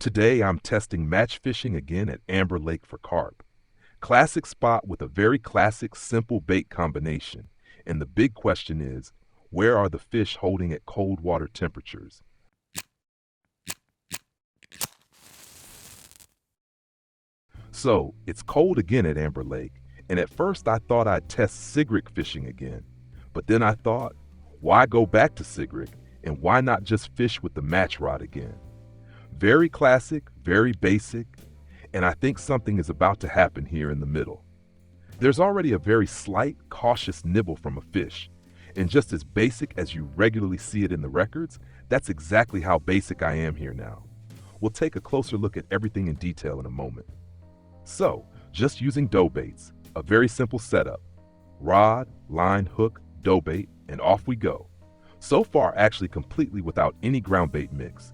Today I'm testing match fishing again at Amber Lake for carp. Classic spot with a very classic simple bait combination. And the big question is, where are the fish holding at cold water temperatures? So, it's cold again at Amber Lake, and at first I thought I'd test Sigric fishing again. But then I thought, why go back to Sigric, and why not just fish with the match rod again? Very classic, very basic, and I think something is about to happen here in the middle. There's already a very slight, cautious nibble from a fish, and just as basic as you regularly see it in the records, that's exactly how basic I am here now. We'll take a closer look at everything in detail in a moment. So, just using dough baits, a very simple setup. Rod, line, hook, dough bait, and off we go. So far, actually completely without any ground bait mix.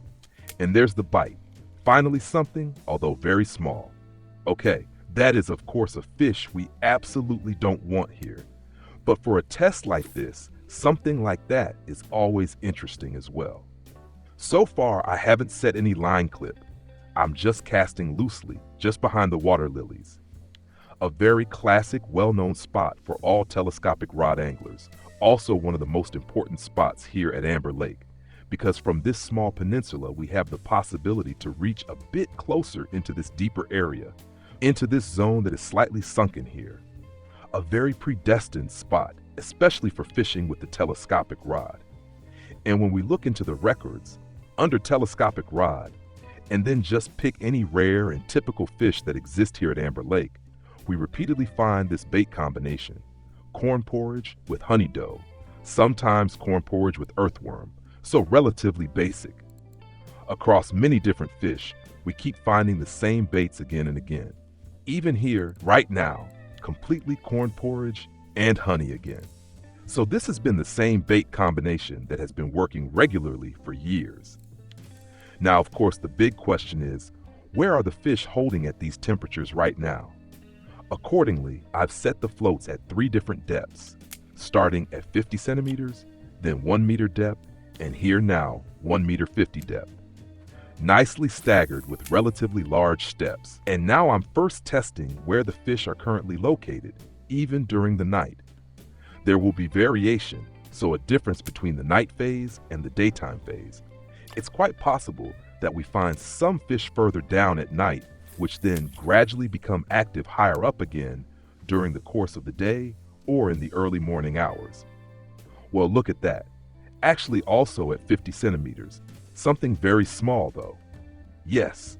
And there's the bite. Finally something, although very small. Okay, that is of course a fish we absolutely don't want here. But for a test like this, something like that is always interesting as well. So far, I haven't set any line clip. I'm just casting loosely, just behind the water lilies. A very classic, well-known spot for all telescopic rod anglers. Also one of the most important spots here at Amber Lake, because from this small peninsula we have the possibility to reach a bit closer into this deeper area, into this zone that is slightly sunken here. A very predestined spot, especially for fishing with the telescopic rod. And when we look into the records, under telescopic rod, and then just pick any rare and typical fish that exist here at Amber Lake, we repeatedly find this bait combination: corn porridge with honey dough, sometimes corn porridge with earthworm, so relatively basic. Across many different fish, we keep finding the same baits again and again. Even here, right now, completely corn porridge and honey again. So this has been the same bait combination that has been working regularly for years. Now, of course, the big question is, where are the fish holding at these temperatures right now? Accordingly, I've set the floats at 3 different depths, starting at 50 centimeters, then 1 meter depth, and here now, 1 meter 50 depth. Nicely staggered with relatively large steps. And now I'm first testing where the fish are currently located, even during the night. There will be variation, so a difference between the night phase and the daytime phase. It's quite possible that we find some fish further down at night, which then gradually become active higher up again during the course of the day or in the early morning hours. Well, look at that. Actually also at 50 centimeters, something very small though. Yes,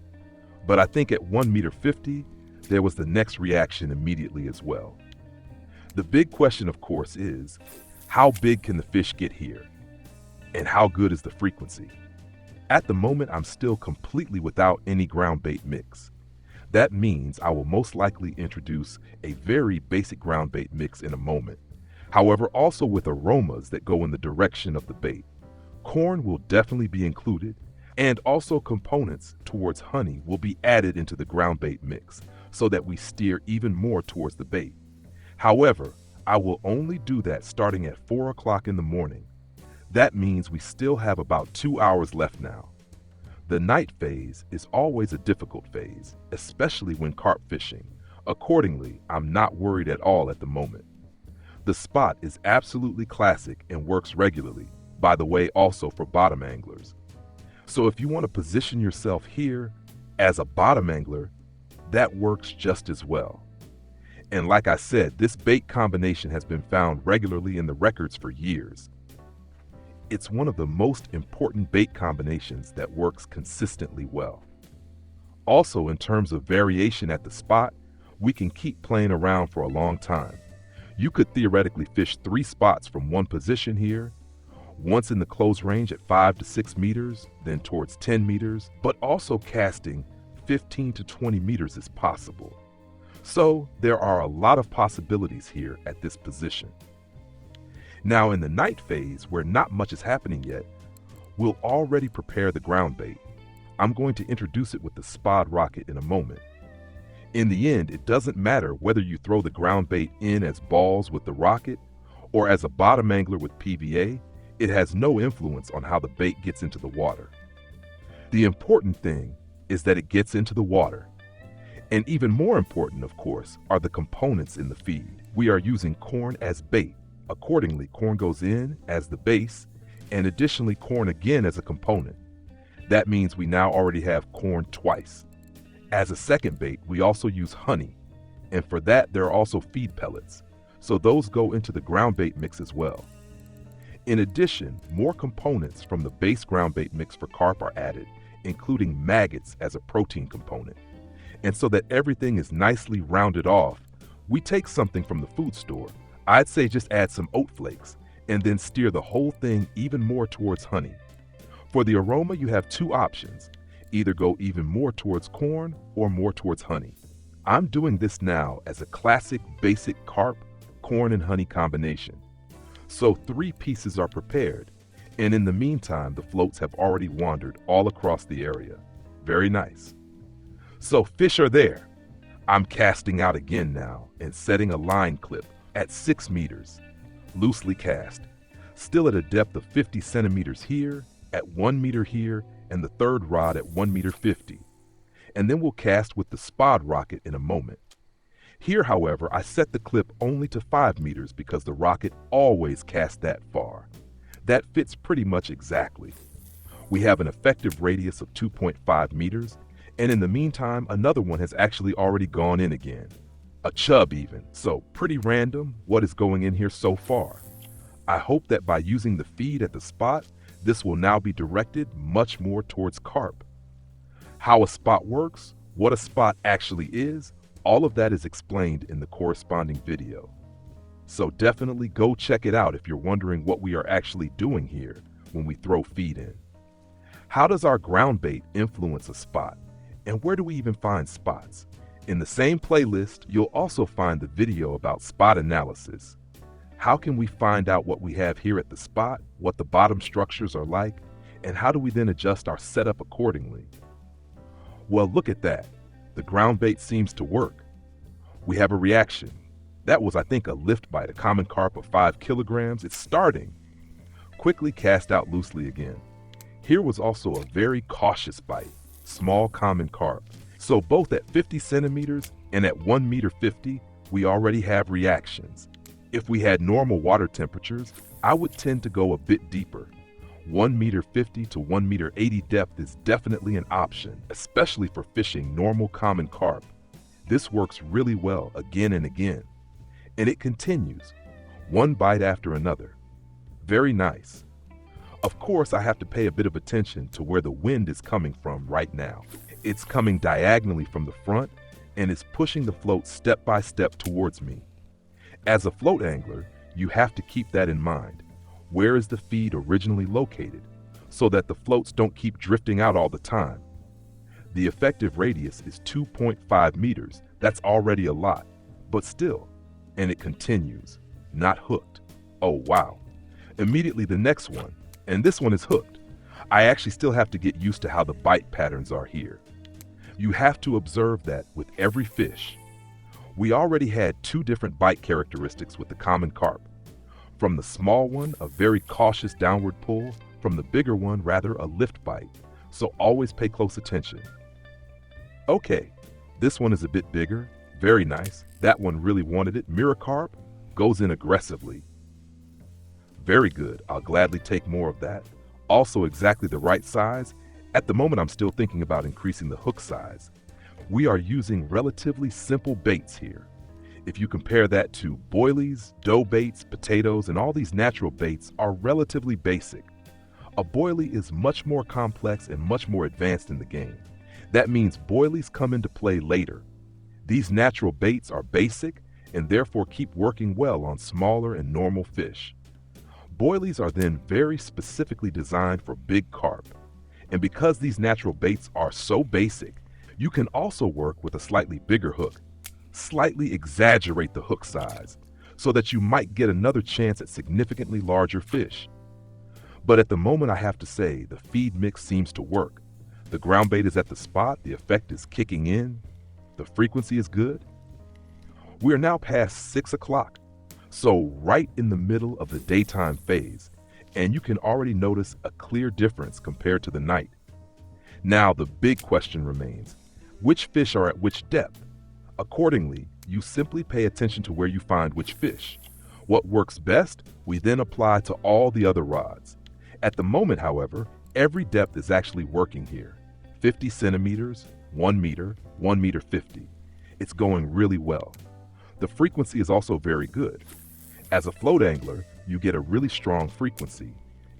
but I think at 1 meter 50, there was the next reaction immediately as well. The big question, of course, is how big can the fish get here? And how good is the frequency? At the moment, I'm still completely without any ground bait mix. That means I will most likely introduce a very basic ground bait mix in a moment. However, also with aromas that go in the direction of the bait. Corn will definitely be included, and also components towards honey will be added into the ground bait mix so that we steer even more towards the bait. However, I will only do that starting at 4 o'clock in the morning. That means we still have about 2 hours left now. The night phase is always a difficult phase, especially when carp fishing. Accordingly, I'm not worried at all at the moment. The spot is absolutely classic and works regularly, by the way, also for bottom anglers. So if you want to position yourself here as a bottom angler, that works just as well. And like I said, this bait combination has been found regularly in the records for years. It's one of the most important bait combinations that works consistently well. Also, in terms of variation at the spot, we can keep playing around for a long time. You could theoretically fish 3 spots from one position here, once in the close range at 5 to 6 meters, then towards 10 meters, but also casting 15 to 20 meters is possible. So there are a lot of possibilities here at this position. Now in the night phase, where not much is happening yet, we'll already prepare the ground bait. I'm going to introduce it with the spod rocket in a moment. In the end, it doesn't matter whether you throw the ground bait in as balls with the rocket or as a bottom angler with PVA, it has no influence on how the bait gets into the water. The important thing is that it gets into the water. And even more important, of course, are the components in the feed. We are using corn as bait. Accordingly, corn goes in as the base, and additionally corn again as a component. That means we now already have corn twice. As a second bait, we also use honey, and for that there are also feed pellets, so those go into the ground bait mix as well. In addition, more components from the base ground bait mix for carp are added, including maggots as a protein component. And so that everything is nicely rounded off, we take something from the food store, I'd say just add some oat flakes, and then steer the whole thing even more towards honey. For the aroma, you have two options. Either go even more towards corn or more towards honey. I'm doing this now as a classic basic carp, corn and honey combination. So 3 pieces are prepared, and in the meantime, the floats have already wandered all across the area. Very nice. So fish are there. I'm casting out again now and setting a line clip at 6 meters, loosely cast, still at a depth of 50 centimeters here, at 1 meter here, and the third rod at 1 meter 50. And then we'll cast with the spod rocket in a moment. Here, however, I set the clip only to 5 meters because the rocket always casts that far. That fits pretty much exactly. We have an effective radius of 2.5 meters, and in the meantime, another one has actually already gone in again. A chub even, so pretty random what is going in here so far. I hope that by using the feed at the spot, this will now be directed much more towards carp. How a spot works, what a spot actually is, all of that is explained in the corresponding video. So definitely go check it out if you're wondering what we are actually doing here when we throw feed in. How does our ground bait influence a spot? And where do we even find spots? In the same playlist, you'll also find the video about spot analysis. How can we find out what we have here at the spot, what the bottom structures are like, and how do we then adjust our setup accordingly? Well, look at that. The ground bait seems to work. We have a reaction. That was, I think, a lift bite, a common carp of 5 kilograms. It's starting. Quickly cast out loosely again. Here was also a very cautious bite, small common carp. So both at 50 centimeters and at 1 meter 50, we already have reactions. If we had normal water temperatures, I would tend to go a bit deeper. 1 meter 50 to 1 meter 80 depth is definitely an option, especially for fishing normal common carp. This works really well again and again. And it continues, one bite after another. Very nice. Of course, I have to pay a bit of attention to where the wind is coming from right now. It's coming diagonally from the front and is pushing the float step by step towards me. As a float angler, you have to keep that in mind. Where is the feed originally located so that the floats don't keep drifting out all the time? The effective radius is 2.5 meters. That's already a lot, but still. And it continues, not hooked. Oh, wow. Immediately the next one, and this one is hooked. I actually still have to get used to how the bite patterns are here. You have to observe that with every fish. We already had 2 different bite characteristics with the common carp. From the small one, a very cautious downward pull. From the bigger one, rather a lift bite. So always pay close attention. Okay, this one is a bit bigger. Very nice. That one really wanted it. Mirror carp goes in aggressively. Very good. I'll gladly take more of that. Also exactly the right size. At the moment, I'm still thinking about increasing the hook size. We are using relatively simple baits here. If you compare that to boilies, dough baits, potatoes, and all these natural baits are relatively basic. A boilie is much more complex and much more advanced in the game. That means boilies come into play later. These natural baits are basic and therefore keep working well on smaller and normal fish. Boilies are then very specifically designed for big carp. And because these natural baits are so basic, you can also work with a slightly bigger hook. Slightly exaggerate the hook size so that you might get another chance at significantly larger fish. But at the moment, I have to say, the feed mix seems to work. The ground bait is at the spot, the effect is kicking in, the frequency is good. We are now past 6 o'clock, so right in the middle of the daytime phase, and you can already notice a clear difference compared to the night. Now the big question remains, which fish are at which depth? Accordingly, you simply pay attention to where you find which fish. What works best, we then apply to all the other rods. At the moment, however, every depth is actually working here. 50 centimeters, 1 meter, 1 meter 50. It's going really well. The frequency is also very good. As a float angler, you get a really strong frequency.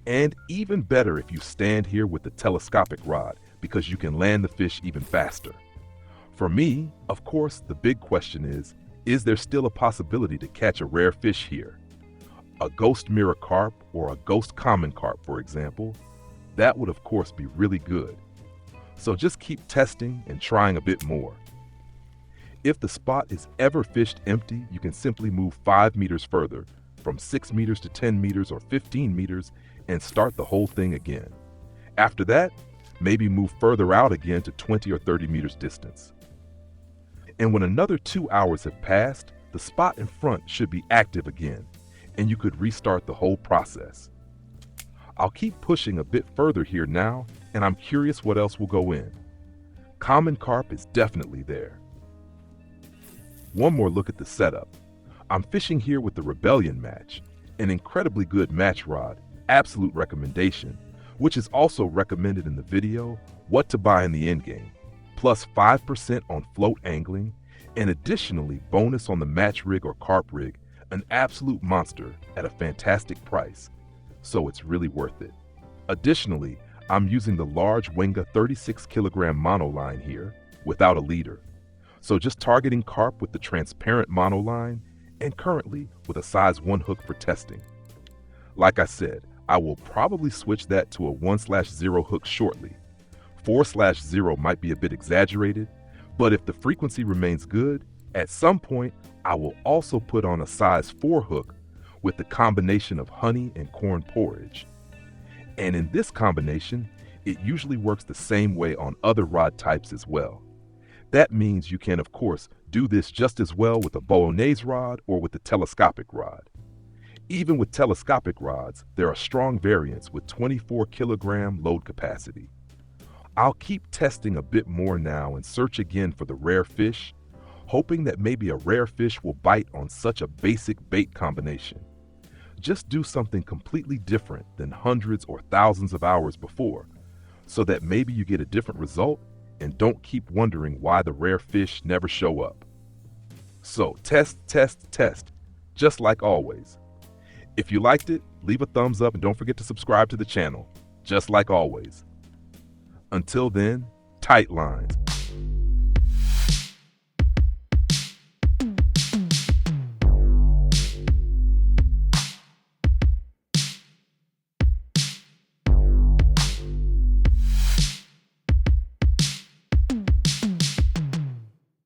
And even better if you stand here with the telescopic rod, because you can land the fish even faster. For me, of course, the big question is there still a possibility to catch a rare fish here? A ghost mirror carp or a ghost common carp, for example, that would of course be really good. So just keep testing and trying a bit more. If the spot is ever fished empty, you can simply move 5 meters further, from 6 meters to 10 meters or 15 meters, and start the whole thing again. After that, maybe move further out again to 20 or 30 meters distance. And when another 2 hours have passed, the spot in front should be active again, and you could restart the whole process. I'll keep pushing a bit further here now, and I'm curious what else will go in. Common carp is definitely there. One more look at the setup. I'm fishing here with the Rebellion Match, an incredibly good match rod, absolute recommendation, which is also recommended in the video, What to Buy in the Endgame, plus 5% on float angling, and additionally bonus on the match rig or carp rig, an absolute monster at a fantastic price, so it's really worth it. Additionally, I'm using the large Wenga 36 kilogram monoline here without a leader. So just targeting carp with the transparent monoline and currently with a size 1 hook for testing. Like I said, I will probably switch that to a 1/0 hook shortly. 4/0 might be a bit exaggerated, but if the frequency remains good, at some point I will also put on a size 4 hook with the combination of honey and corn porridge. And in this combination, it usually works the same way on other rod types as well. That means you can, of course, do this just as well with a bolognese rod or with the telescopic rod. Even with telescopic rods, there are strong variants with 24 kilogram load capacity. I'll keep testing a bit more now and search again for the rare fish, hoping that maybe a rare fish will bite on such a basic bait combination. Just do something completely different than hundreds or thousands of hours before, so that maybe you get a different result and don't keep wondering why the rare fish never show up. So test, test, test, just like always. If you liked it, leave a thumbs up and don't forget to subscribe to the channel, just like always. Until then, tight lines.